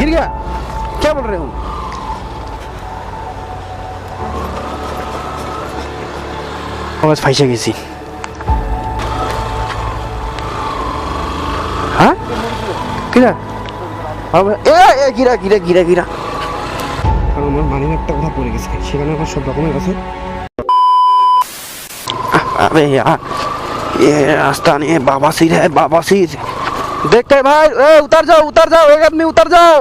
गिर गया, क्या बोल रहे हो? बस फाइसे गेছি। হ্যাঁ কিরা এ গিরা গিরা গিরা গিরা আমার মানি একটা কথা পড়ে গেছে, সেখানে আমার সব রকমের আছে। अबे यार ये रास्ता नहीं है, बाबा सिर है, बाबा सिर। देख के भाई उतर जाओ एक आदमी उतर जाओ,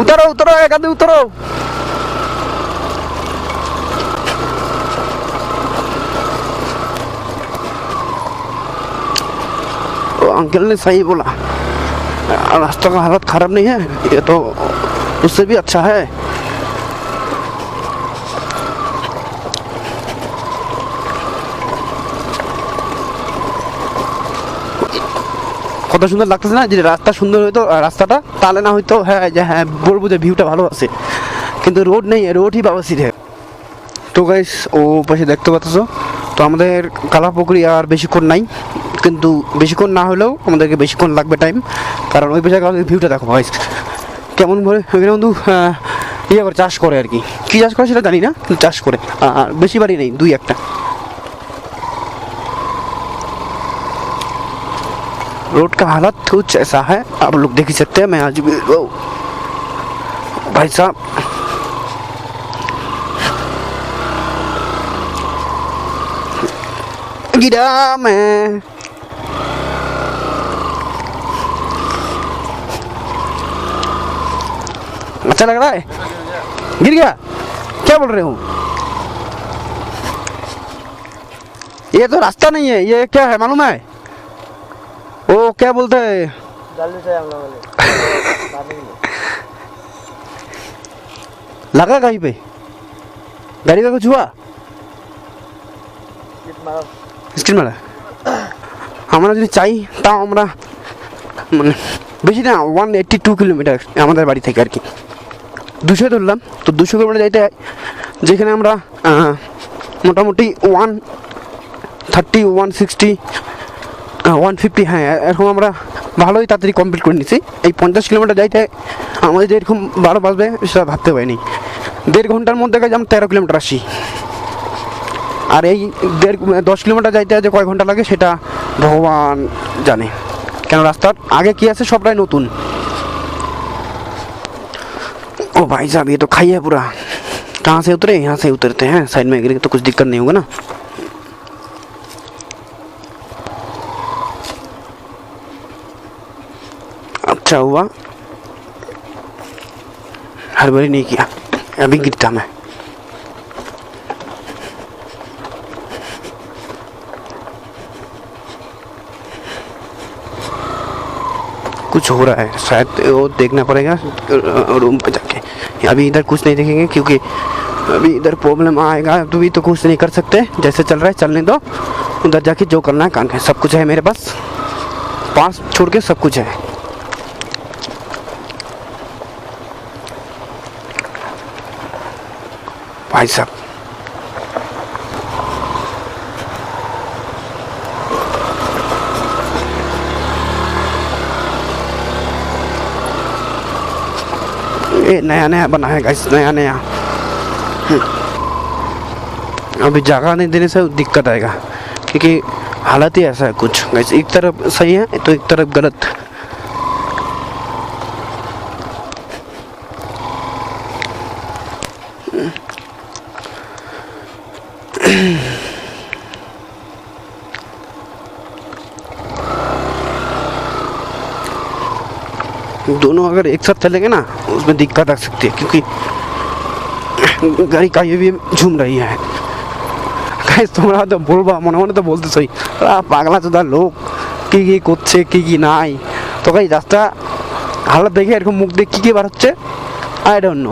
उतरो एक आदमी उतरो। तो अंकल ने सही बोला, रास्ता का हालत खराब नहीं है, ये तो उससे भी अच्छा है। কত সুন্দর লাগতেছে না, যে রাস্তা সুন্দর হইতো রাস্তাটা, তাহলে না হয়তো হ্যাঁ যে হ্যাঁ বলবো যে ভিউটা ভালো আছে, কিন্তু রোড নেই, রোডই বাবাসির है। তো গাইস ও পাশে দেখতে পাচ্ছ, তো আমাদের কালাপুকুরি আর বেশিক্ষণ নাই, কিন্তু বেশিক্ষণ না হলেও আমাদেরকে বেশিক্ষণ লাগবে টাইম, কারণ ওই পাশে ভিউটা দেখো গাইস কেমন বলে। ওইখানে বন্ধু ইয়ে করে চাষ করে আর কি, কী চাষ করে সেটা জানি না, কিন্তু চাষ করে, আর বেশি বাড়ি নেই, দুই একটা। रोड का हालत कुछ ऐसा है, आप लोग देख ही सकते हैं। मैं आज भी भाई साहब गिरा मैं, अच्छा लग रहा है, गिर गया, क्या बोल रहे हो? ये तो रास्ता नहीं है, ये क्या है मालूम है? वो क्या बोलते हैं, लगा कहीं पे गाड़ी का कुछ हुआ, स्किन मारा। আমরা যদি চাই তাও আমরা মানে বেশি না 182 কিলোমিটার আমাদের বাড়ি থেকে আর কি, 200 ধরলাম, তো 200 কিলোমিটার যাইতে হয়, যেখানে আমরা মোটামুটি 130 160 150 হ্যাঁ এরকম আমরা ভালোই তাড়াতাড়ি কমপ্লিট করে নিছি। এই 50 কিলোমিটার যাইতে আমাদের যে এরকম 12 বাজবে সেটা ভাবতে পারিনি। 1.5 ঘন্টার মধ্যে গেছে আমরা 13 কিলোমিটার আসি, আর এই 10 কিলোমিটার যাইতে যে কয় ঘন্টা লাগে সেটা ভগবান জানে, কেন রাস্তার আগে কি আছে সবটাই নতুন। ओ भाई साहब ये तो खाई है पूरा, कहाँ से उतरे, यहाँ से उतरते हैं, साइड में गिर तो कुछ दिक्कत नहीं होगा ना। अच्छा हुआ हड़बड़ी नहीं किया, अभी गिरता मैं। कुछ हो रहा है शायद, वो देखना पड़ेगा रूम पे जाके। अभी इधर कुछ नहीं देखेंगे क्योंकि अभी इधर प्रॉब्लम आएगा, तो भी तो कुछ नहीं कर सकते, जैसे चल रहा है चलने दो, उधर जाके जो करना है काम है, सब कुछ है मेरे पास, पास छोड़ के सब कुछ है। भाई साहब ये नया नया बना है गाइस, नया नया। अभी जगह नहीं देने से दिक्कत आएगा, क्योंकि हालत ही ऐसा है कुछ गाइस, एक तरफ सही है तो एक तरफ गलत। दोनों अगर एक साथ चलेंगे ना उसमें दिक्कत आ सकती है, क्योंकि गाड़ी का ये भी झूम रही है। गाइस তোমরা তো বলবা মনে মনে তো বলতেছই পাগলা চোদা লোক, কি কি করছে কি কি নাই। তো গাইস রাস্তা হালত দেখে এরকম মুখ দিয়ে কি বার হচ্ছে আই ডোন্ট নো,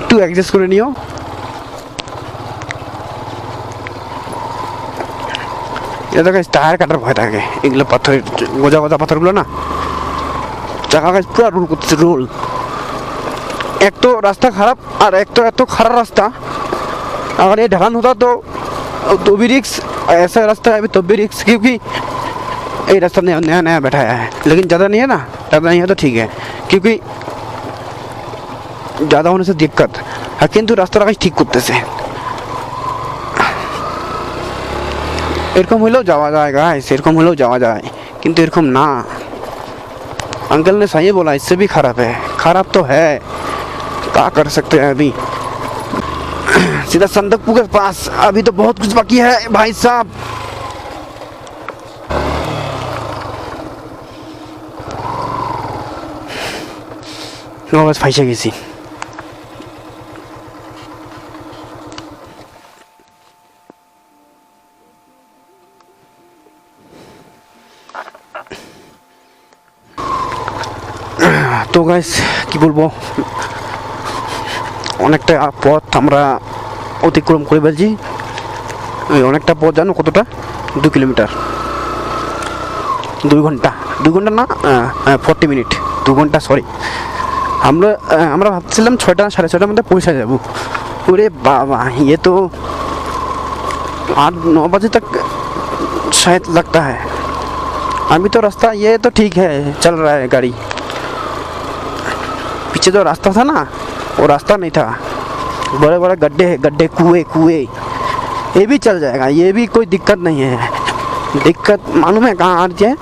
একটু অ্যাডজাস্ট করে নিও। এটা গাইস টায়ার কাটার ভয় থাকে, এগুলো পাথরের গোজা গোজা পাথরগুলো না, চাকা গাছ পুরো রোল করতেছে, রোল। এক তো রাস্তা খারাপ, আর এক তো এত খারাপ রাস্তা, अगर ये ढलान होता तो भी रिक्स, ऐसा रास्ता है अभी तो भी रिक्स, क्योंकि ये रास्ता नया नया नया बैठाया है, लेकिन ज़्यादा नहीं है ना, ज़्यादा नहीं है तो ठीक है, क्योंकि ज़्यादा होने से दिक्कत है। किंतु রাস্তাটা কাজ ঠিক করতেছে, এরকম হলেও যাওয়া যায় গাইস, এরকম হলেও যাওয়া যায়, কিন্তু এরকম না। अंकल ने सही बोला, इससे भी खराब है, खराब तो है, क्या कर सकते हैं अभी। सीधा संदकपू के पास, अभी तो बहुत कुछ बाकी है भाई साहब। बस फाइसे गेছি। তো গাইস কি বলবো, অনেকটা পথ আমরা অতিক্রম করে ফেলছি। অনেকটা পথ, জানো কতটা? 2 কিলোমিটার, 2 ঘন্টা, 2 ঘন্টা না 40 মিনিট, 2 ঘন্টা সরি। আমরা ভাবছিলাম 6টা 6:30টার মধ্যে পৌঁছে যাব। ওরে बाबा, ये तो 8-9 बजे तक शायद लगता है। अभी तो रास्ता ये तो ठीक है, चल रहा है गाड़ी। पीछे जो रास्ता था ना, वो रास्ता नहीं था, बड़े बड़े गड्ढे गड्ढे, कुएं, ये भी चल जाएगा, ये भी कोई दिक्कत नहीं है। दिक्कत मालूम है कहाँ आ जाए?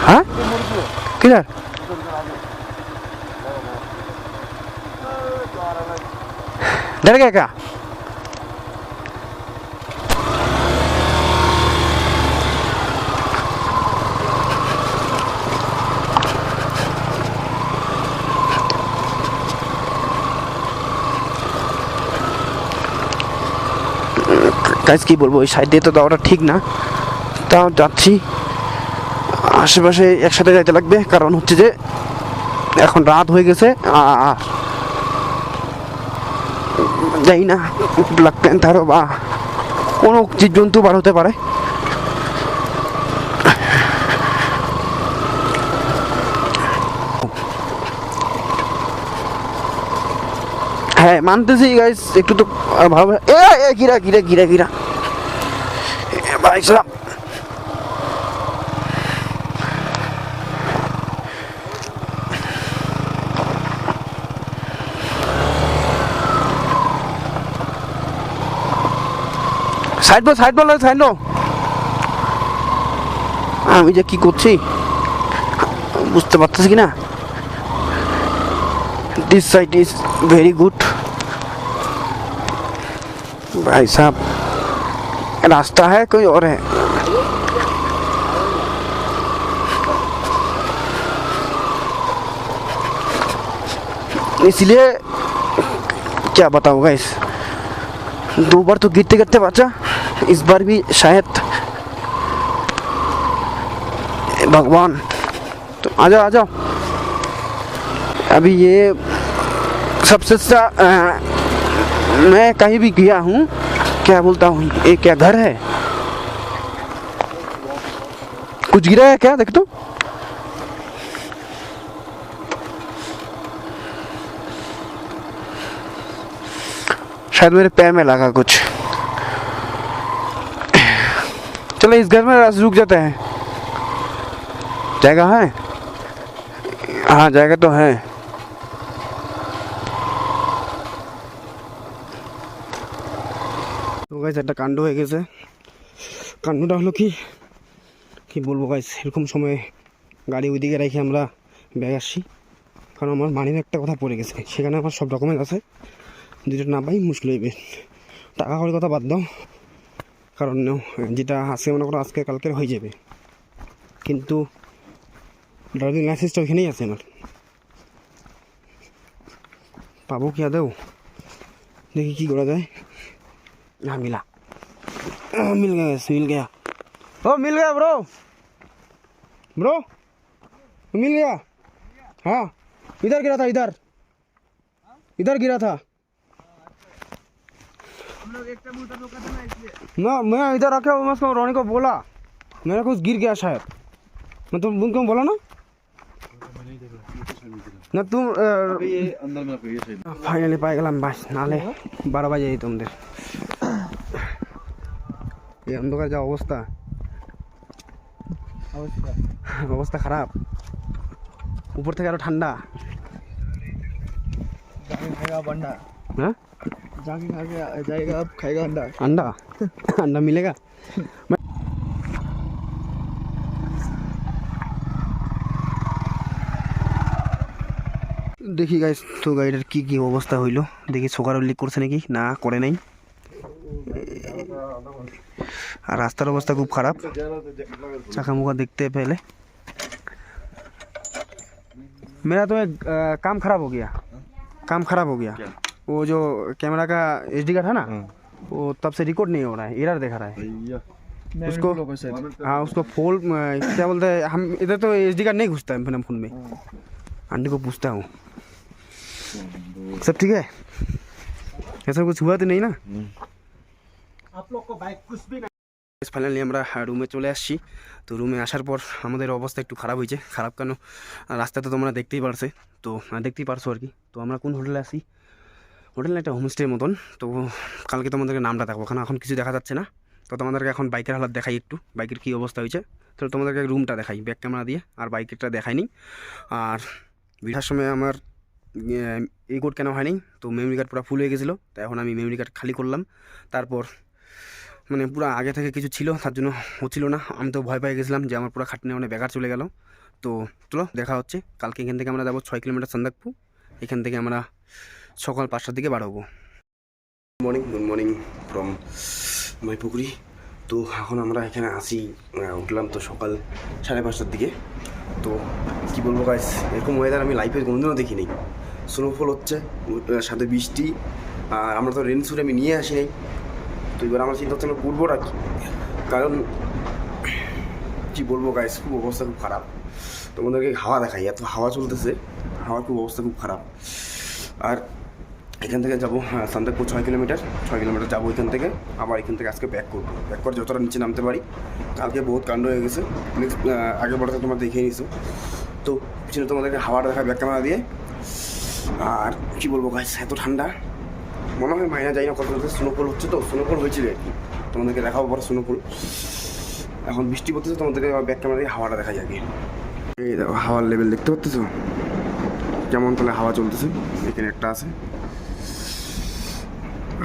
हाँ किधर? डर गया क्या? গাইস কি বলবো, ওই সাইড দিয়ে তো যাওয়াটা ঠিক না, তাও যাচ্ছি। আশেপাশে একসাথে যাইতে লাগবে, কারণ হচ্ছে যে এখন রাত হয়ে গেছে, আর যাই না ব্ল্যাক প্যান্থারও বা কোনো জীবজন্তু বার হতে পারে। হ্যাঁ মানতেছি গাইস, একটু তো ভালো। এ গিরা গিরা গিরা গিরা ভাই সাহেব, সাইড বল সাইড বল সাইড নো। আমি যে কি করছি বুঝতে পারতেছি কি না। This side is very good भाई साहब, रास्ता है कोई और है। इसलिए क्या बताऊँ गाइस, 2 बार तो गिरते गिरते बचा, इस बार भी शायद। भगवान, तो आ जाओ आ जाओ। अभी ये सबसे मैं कहीं भी गया हूँ, क्या बोलता हूँ, ये क्या घर है? कुछ गिरा है क्या? देख तो, शायद मेरे पैर में लगा कुछ। चलो इस घर में रुक जाते हैं। जगह है? हाँ जगह तो है। তো গাইস একটা কাণ্ড হয়ে গেছে। কাণ্ডটা হলো কি বলবো গাইস, এরকম সময় গাড়ি ওইদিকে রেখে আমরা ব্যাগ আসছি, কারণ আমার মানির একটা কথা পড়ে গেছে, সেখানে আমার সব ডকুমেন্ট আছে, যেটা না পাই মুশকিল হইবে। টাকা কড়ির কথা বাদ দাও, কারণ যেটা আজকে মনে করো আজকে কালকের হয়ে যাবে, কিন্তু ড্রাইভিং লাইসেন্সটা ওইখানেই আছে আমার। পাবো কি আদৌ? দেখি কি করা যায়। हाँ मिला, मिल गया मिल गया, ओ मिल गया ब्रो, ब्रो मिल गया। हाँ इधर गिरा था, इधर इधर गिरा था। हम लोग एक टाइम उधर रुका था ना, इसलिए ना मैं इधर आके उसको रोने को बोला, मेरा कुछ गिर गया शायद, मैं तुमको बोला ना ना तुम अंदर में फाइनली पाई गलम बस नाले 12 बजे তোমাদের এই অন্ধকার যা অবস্থা, অবস্থা খারাপ। উপর থেকে আরো ঠান্ডা। हाँ जाके खा के जाएगा, अब खाएगा अंडा। अंडा अंडा मिलेगा। দেখি গাইস, তো গাড়িটার কি কি অবস্থা হইলো দেখি। সোকারও লিক করছে নাকি, না করে নাই। আর রাস্তার অবস্থা খুব খারাপ, চাকা মুখা देखते पहले। मेरा तो एक काम खराब हो गया, काम खराब हो गया। वो जो कैमरा का एचडी कार्ड है ना, वो तब से रिकॉर्ड नहीं हो रहा है, एरर दिखा रहा है उसको। हाँ उसको फोल क्या बोलते हैं हम इधर, तो एचडी कार्ड नहीं घुसता है अपने फ़ोन में। आंटी को पूछता हूँ सब ठीक है, ऐसा कुछ हुआ तो नहीं ना? आप लोग को बाइक कुछ भी नहीं। ফাইনালি আমরা রুমে চলে আসছি। তো রুমে আসার পর আমাদের অবস্থা একটু খারাপ হয়েছে। খারাপ কেন, রাস্তা তো তোমরা দেখতেই পারছো, তো দেখতেই পারছো আর কি। তো আমরা কোন হোটেলে আসি, হোটেল একটা হোমস্টের মতন। তো কালকে তোমাদেরকে নামটা দেখাবো, ওখানে এখন কিছু দেখা যাচ্ছে না। তো তোমাদেরকে এখন বাইকের হালাত দেখাই একটু, বাইকের কী অবস্থা হয়েছে। তো তোমাদেরকে রুমটা দেখাই ব্যাক ক্যামেরা দিয়ে, আর বাইকেরটা দেখাইনি। আর বিহার সময় আমার এই কোড কেন হয়নি, তো মেমরি কার্ড পুরো ফুল হয়ে গেছিলো। তো এখন আমি মেমরি কার্ড খালি করলাম। তারপর মানে পুরো আগে থেকে কিছু ছিল, তার জন্য হচ্ছিল না। আমি তো ভয় পেয়ে গেছিলাম যে আমার পুরো খাটনি অনেক বেকার চলে গেল। তো চলো দেখা হচ্ছে কালকে। এখান থেকে আমরা যাবো 6 কিলোমিটার সন্দাকপু। এখান থেকে আমরা সকাল 5টার দিকে বার হবো। Good morning from Maipukuri. তো এখন আমরা এখানে আসি, উঠলাম তো সকাল 5:30টার দিকে। তো কী বলবো গাইস, এরকম ওয়েদার আমি লাইফে কোনোদিনও দেখিনি। স্নোফল হচ্ছে, সাথে বৃষ্টি, আর আমরা তো রেন স্যুট আমি নিয়ে আসি নাই। তো এবার আমার চিন্তা হচ্ছে আমরা করবোটা কি, কারণ কী বলবো গাইস, খুব অবস্থা খুব খারাপ। তোমাদেরকে হাওয়া দেখাই, এত হাওয়া চলতেছে, হাওয়ার খুব অবস্থা খুব খারাপ। আর এখান থেকে যাবো সন্দাকপু 6 কিলোমিটার যাবো এখান থেকে। আবার এখান থেকে আজকে ব্যাক করবো, ব্যাক করে যতটা নিচে নামতে পারি। কালকে বহুত কাণ্ড হয়ে গেছে, নেক্সট আগের বড়তে তোমরা দেখে নিছো। তো পিছনে তোমাদেরকে হাওয়াটা দেখা ব্যাক ক্যামেরা দিয়ে। আর কী বলবো গাইস, এত ঠান্ডা, মনে হয় মাইনা যাই না কত স্নোফল হচ্ছে। তো স্নোফল হয়েছিল আর কি, তোমাদেরকে দেখাবো পরে স্নোফল। এখন বৃষ্টি পড়তেছে, তোমাদেরকে ব্যাক ক্যামেরা দিয়ে হাওয়াটা দেখা যাবে। এই দেখো হাওয়ার লেভেল দেখতে পাচ্ছ কেমন, তাহলে হাওয়া চলতেছে। এখানে একটা আছে,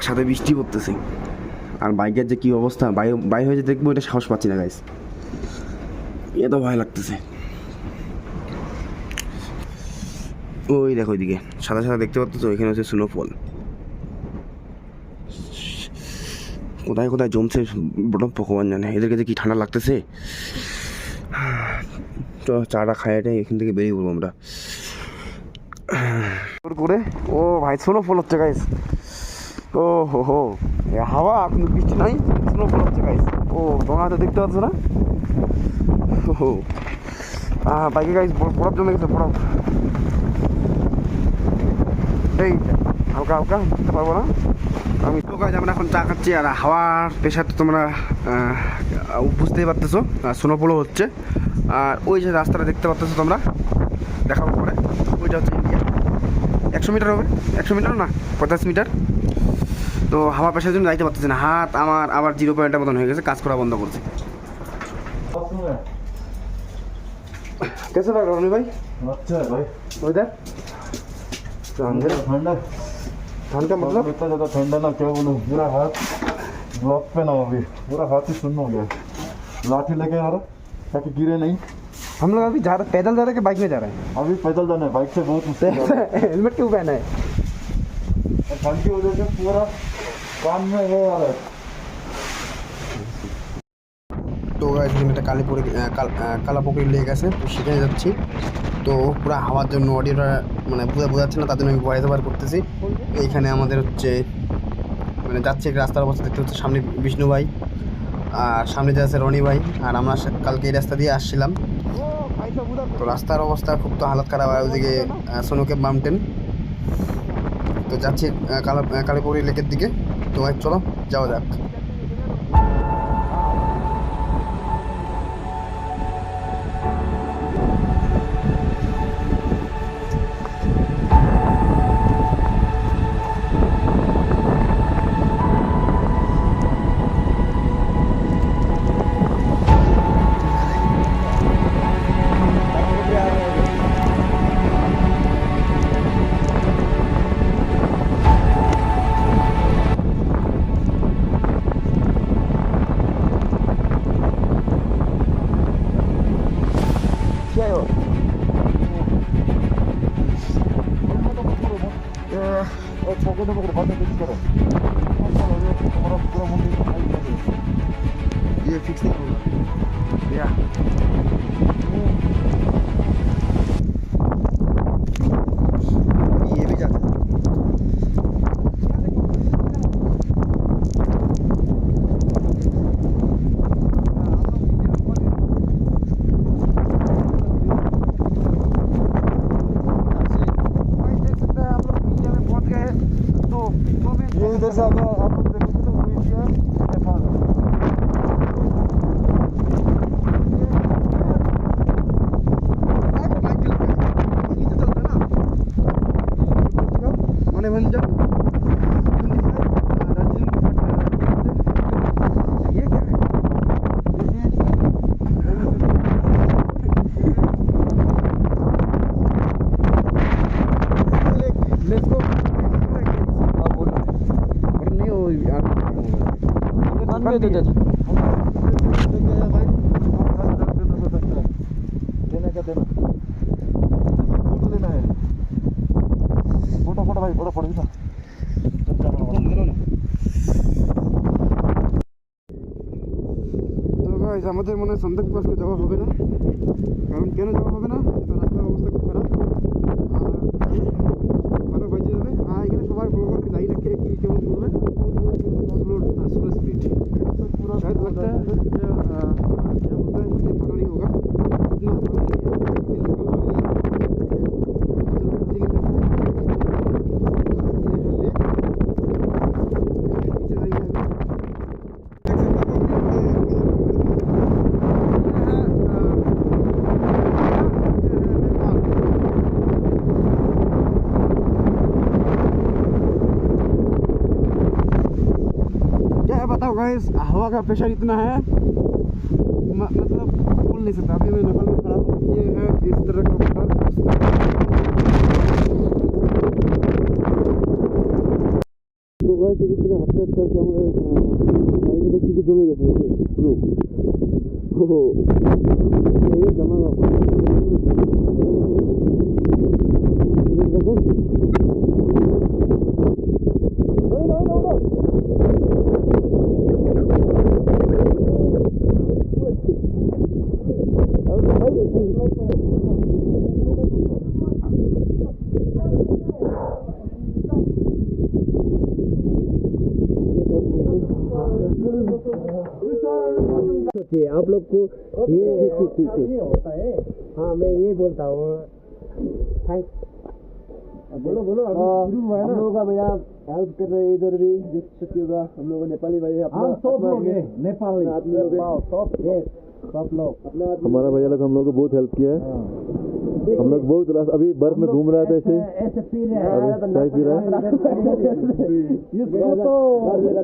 সাথে বৃষ্টি পড়তেছে। আর বাইকের যে কী অবস্থা, বাই হয়ে যে দেখবো, এটা সাহস পাচ্ছি না গাইস, এত ভয় লাগতেছে। ওই দেখো ওইদিকে সাদা সাদা দেখতে পাচ্ছ, এখানে হচ্ছে স্নোফল। কোথায় কোথায় জমছে বরফ ভগবান জানে। এদেরকে যে কি ঠান্ডা লাগতেছে। তো চাটা খাইটাই এখান থেকে বেরিয়ে পড়বো আমরা করে। ও ভাই স্নোফল হচ্ছে গাইস, ও হো হাওয়া, কিন্তু বৃষ্টি নাই, স্নোফল হচ্ছে গাইস। ও তোমরা তো দেখতে পাচ্ছ না, ও বাইকে গাইস বরফ জমে গেছে, বরফ। এই হালকা হালকা বুঝতে পারবো না আমি। তো গাইস আমরা এখন চা খাচ্ছি, আর হাওয়ার প্রেশার তো তোমরা বুঝতেই পারতেছো, স্নোফলও হচ্ছে। আর ওই যে রাস্তাটা দেখতে পাচ্তেছো তোমরা, দেখাবো পরে, ওইটা হচ্ছে ইন্ডিয়া। 100 মিটার হবে, 100 মিটার না 50 মিটার। তো হাওয়া প্রেশার জন্য যাইতে পারতেছে না, হাত আমার আবার 0 পয়েন্টের মতন হয়ে গেছে, কাজ করা বন্ধ করছে। कैसा लग रहा है भाई? अच्छा है भाई। उधर ठंडा, ठंड का मतलब इतना ज़्यादा ठंडा ना, क्या बोलूँ, पूरा हाथ ब्लॉक पे ना, अभी पूरा हाथ ही सुन्न हो गया। लाठी लेके आ रहा ताकि गिरे नहीं। हम लोग अभी जा रहे, पैदल जा रहे हैं कि बाइक में जा रहे हैं? अभी पैदल जाना है, बाइक से बहुत मुश्किल है। हेलमेट क्यों पहना है? ठंड की वजह से पूरा कान में वो आ रहा है। তো একটা কালীপুরে কালাপুকুরি লেক আছে, তো সেখানে যাচ্ছি। তো পুরো হাওয়ার জন্য অডিওটা মানে বোঝাচ্ছে না, তার জন্য আমি ভয়েস ওভার করতেছি। এইখানে আমাদের হচ্ছে মানে যাচ্ছে রাস্তার অবস্থা দেখতে হচ্ছে, সামনে বিষ্ণু ভাই আর সামনে যাচ্ছে রনি ভাই, আর আমরা কালকে এই রাস্তা দিয়ে আসছিলাম। তো রাস্তার অবস্থা খুব তো হালত খারাপ। আর ওইদিকে সোনোকেপ মাউন্টেন। তো যাচ্ছি কালীপুরি লেকের দিকে। তো চলো যাওয়া যাক। क्या है वो पॉकेट में बात फिक्स करो तुम्हारा पूरा मुंडी ये फिक्स नहीं होगा या ये भी जाता है ये इधर से अगर आप लोग देखोगे तो वो इंडिया नेपाल মানে ভঞ্জন ये क्या है लेट्स गो और नहीं वो यार में दे देना का देना फोटो लेना है फोटो फोटो भाई फोटो फोटो তো গাইস আমাদের মনে হয় সন্দেহ পাশকে যাওয়া হবে না কারণ কেন যাওয়া হবে না তো রাস্তার অবস্থা খুব খারাপ ভালো বাজে যাবে আর এখানে সবাই ব্লগারকে দায়ী রাখে কি কেমন করবে स्लो स्पीड शायद लगता है क्या बोलते हैं ये पता नहीं होगा इतना बताओ गाइस हवा का प्रेशर इतना है मतलब बोल नहीं सकता अभी मैं नेपाल में खड़ा हूँ ये है इस तरह का प्रेशर तो गाइस इस तरह हटते हटते আমরা সাইডে দেখি জমে গেছে পুরো ওহো এই জমা দেখো आप लोग को ये होता है हाँ मैं ये बोलता हूँ थैंक्स बोलो बोलो हम लोगों का भैया हेल्प कर रहे हैं इधर भी जिस शक्ति होगा हम लोग नेपाली भाई सब लोग नेपाली सब लोग हमारा भैया लोग हम लोग को बहुत हेल्प किया है हम लोग बहुत अभी बर्फ में घूम रहा था ऐसे पी रहे हैं चाय पी रहा है इसको तो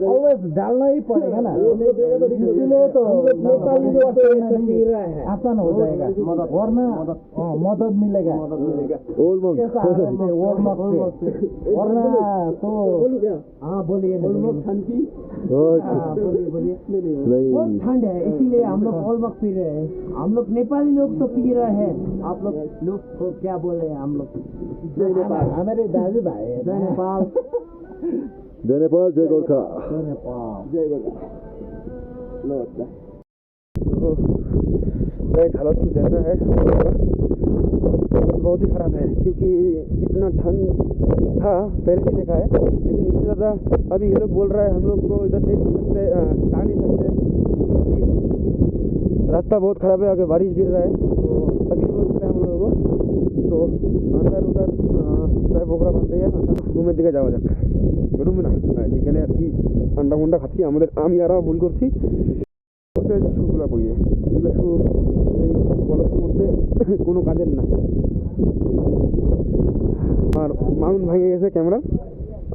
ऑलवेज डालना ही पड़ेगा ना इसलिए तो नेपाली जो पी रहा है आसान हो जाएगा वरना मदद मिलेगा वरना तो हाँ बोलिए बहुत ठंड है इसीलिए हम लोग ऑलमोस्ट पी रहे हैं हम लोग नेपाली लोग तो पी रहे हैं आप लोग को क्या बोले हम लोग जय नेपाल हमारे दाजू भाई जय नेपाल जय नेपाल जय गोरखा जय गोरखा हालत कुछ ऐसा है बहुत ही खराब है क्योंकि इतना ठंड था पहले भी देखा है लेकिन इतना ज़्यादा अभी ये लोग बोल रहा है हम लोग को इधर नहीं सकते जा नहीं सकते क्योंकि रास्ता बहुत ख़राब है आगे बारिश गिर रहा है तो तकलीफ हो सकता है हम लोगों को तो अंदर उधर প্রায় বকরা বাঁধতে যায় রুমের দিকে যাওয়া যাক রুমে না যেখানে আর কি ঠান্ডা মুন্ডা খাচ্ছি আমি আরও ভুল করছি শুগুলা পড়িয়ে এগুলো শু এই বরফের মধ্যে কোনো কাজের না আর মাউন্ট ভেঙে গেছে ক্যামেরা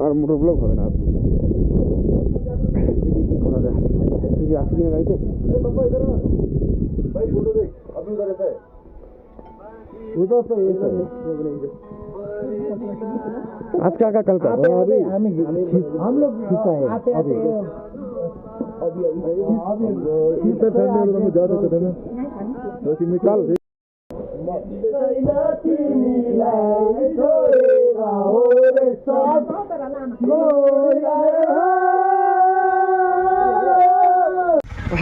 আর মোটর ব্লগ হবে না দেখি কী করা যায় দেখি আসি কিনা গাড়িতে आज का कल का अभी हम लोग आते आते ठंड में जा सकते थे कल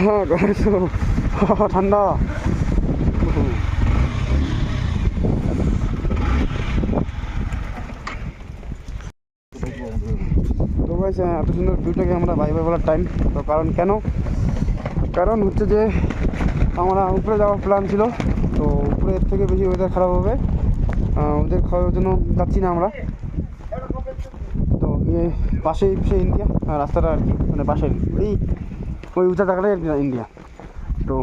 হ্যাঁ গাইস, ঠান্ডা। তো গাইস এত সুন্দর ভিউটাকে আমরা বাই বাই বলার টাইম। তো কারণ হচ্ছে যে আমরা উপরে যাওয়ার প্ল্যান ছিল, তো উপরে এর থেকে বেশি ওয়েদার খারাপ হবে, ওদের খাওয়ার জন্য যাচ্ছি না আমরা। তো পাশেই ইন্ডিয়া রাস্তাটা আর কি, মানে পাশের ওই উঁচা জায়গাটাই আর কি ইন্ডিয়া। তো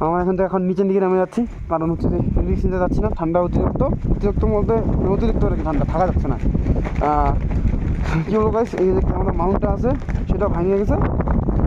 আমরা এখান থেকে এখন নিচের দিকে নামে যাচ্ছি, কারণ হচ্ছে যে রিলিক্স নিতে যাচ্ছি না। ঠান্ডা অতিরিক্ত বলতে অতিরিক্ত আর কি, ঠান্ডা থাকা যাচ্ছে না। কী বলবো গাইস, এই যে আমাদের মাউন্টটা আছে সেটা ভাঙিয়ে গেছে,